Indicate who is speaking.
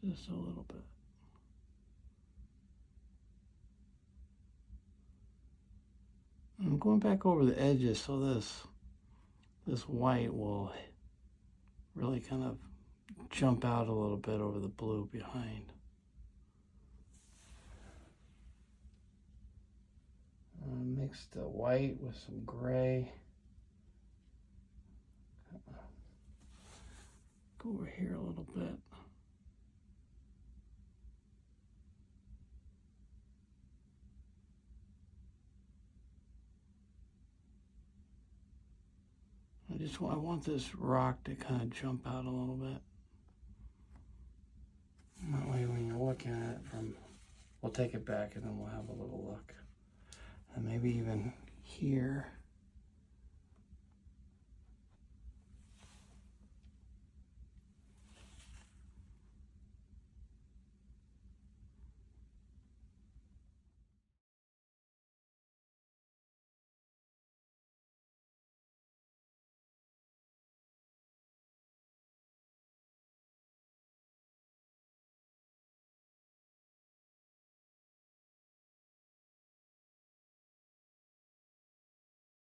Speaker 1: just a little bit. I'm going back over the edges so this white will really kind of jump out a little bit over the blue behind. Mix the white with some gray. Go over here a little bit. I want this rock to kind of jump out a little bit. That way when you're looking at it from, we'll take it back and then we'll have a little look. And maybe even here.